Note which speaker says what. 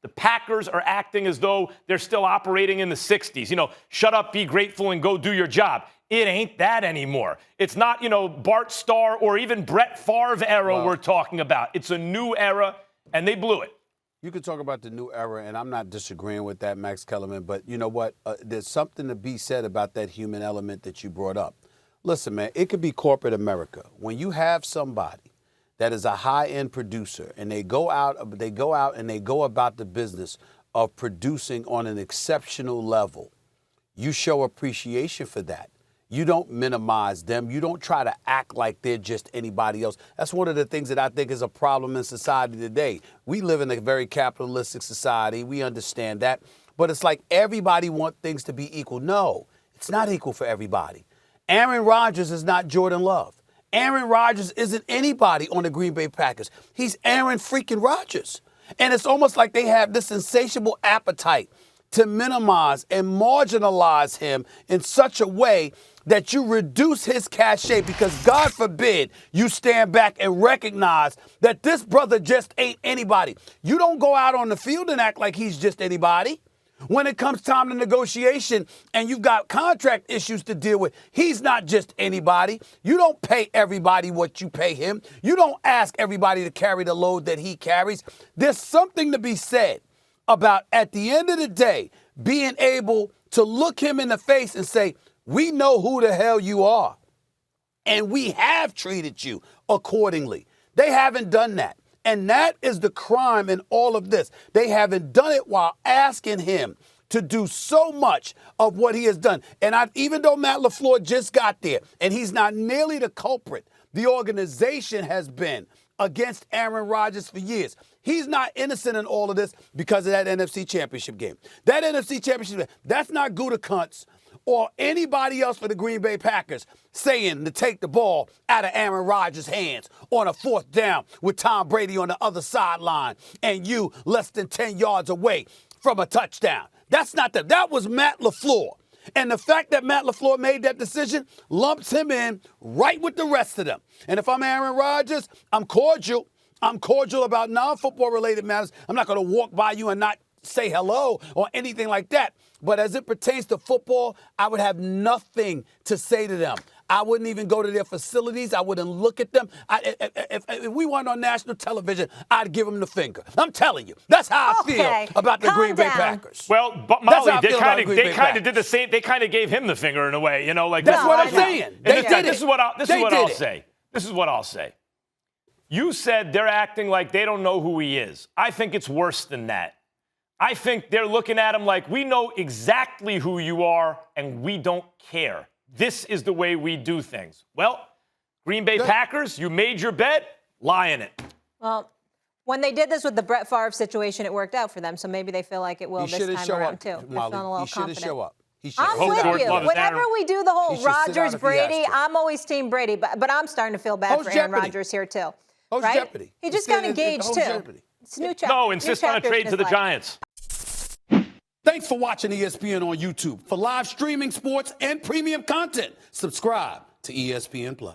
Speaker 1: The Packers are acting as though they're still operating in the 60s. Shut up, be grateful, and go do your job. It ain't that anymore. It's not, Bart Starr or even Brett Favre era we're talking about. It's a new era, and they blew it.
Speaker 2: You could talk about the new era, and I'm not disagreeing with that, Max Kellerman, but you know what? There's something to be said about that human element that you brought up. Listen, man, it could be corporate America. When you have somebody that is a high-end producer, and they go out and they go about the business of producing on an exceptional level, you show appreciation for that. You don't minimize them. You don't try to act like they're just anybody else. That's one of the things that I think is a problem in society today. We live in a very capitalistic society. We understand that. But it's like everybody wants things to be equal. No, it's not equal for everybody. Aaron Rodgers is not Jordan Love. Aaron Rodgers isn't anybody on the Green Bay Packers. He's Aaron freaking Rodgers. And it's almost like they have this insatiable appetite to minimize and marginalize him in such a way that you reduce his cachet, because God forbid you stand back and recognize that this brother just ain't anybody. You don't go out on the field and act like he's just anybody. When it comes time to negotiation and you've got contract issues to deal with, he's not just anybody. You don't pay everybody what you pay him. You don't ask everybody to carry the load that he carries. There's something to be said about, at the end of the day, being able to look him in the face and say, we know who the hell you are, and we have treated you accordingly. They haven't done that. And that is the crime in all of this. They haven't done it while asking him to do so much of what he has done. And even though Matt LaFleur just got there, and he's not nearly the culprit, the organization has been against Aaron Rodgers for years. He's not innocent in all of this because of that NFC Championship game. That NFC Championship game, that's not Gutekunst or anybody else for the Green Bay Packers saying to take the ball out of Aaron Rodgers' hands on a 4th down with Tom Brady on the other sideline and you less than 10 yards away from a touchdown. That's not that. That was Matt LaFleur. And the fact that Matt LaFleur made that decision lumps him in right with the rest of them. And if I'm Aaron Rodgers, I'm cordial. I'm cordial about non-football related matters. I'm not going to walk by you and not say hello or anything like that. But as it pertains to football, I would have nothing to say to them. I wouldn't even go to their facilities. I wouldn't look at them. If we weren't on national television, I'd give them the finger. I'm telling you. That's how I feel about the Green Bay Packers.
Speaker 1: Well, but Molly, they kind of did the same. They kind of gave him the finger in a way,
Speaker 2: That's what I'm saying.
Speaker 1: This is what I'll say. You said they're acting like they don't know who he is. I think it's worse than that. I think they're looking at him like, we know exactly who you are, and we don't care. This is the way we do things. Well, Green Bay Packers, you made your bet, lie in it.
Speaker 3: Well, when they did this with the Brett Favre situation, it worked out for them, so maybe they feel like it will this time around, too.
Speaker 2: He should have shown up.
Speaker 3: I'm with you. Whenever we do the whole Rodgers-Brady, I'm always Team Brady, but I'm starting to feel bad for Aaron Rodgers here, too.
Speaker 2: Right? Jeopardy.
Speaker 3: He just got engaged, too. It's a new chapter.
Speaker 1: No, insist on a trade to the Giants.
Speaker 2: Thanks for watching ESPN on YouTube. For live streaming, sports, and premium content, subscribe to ESPN+.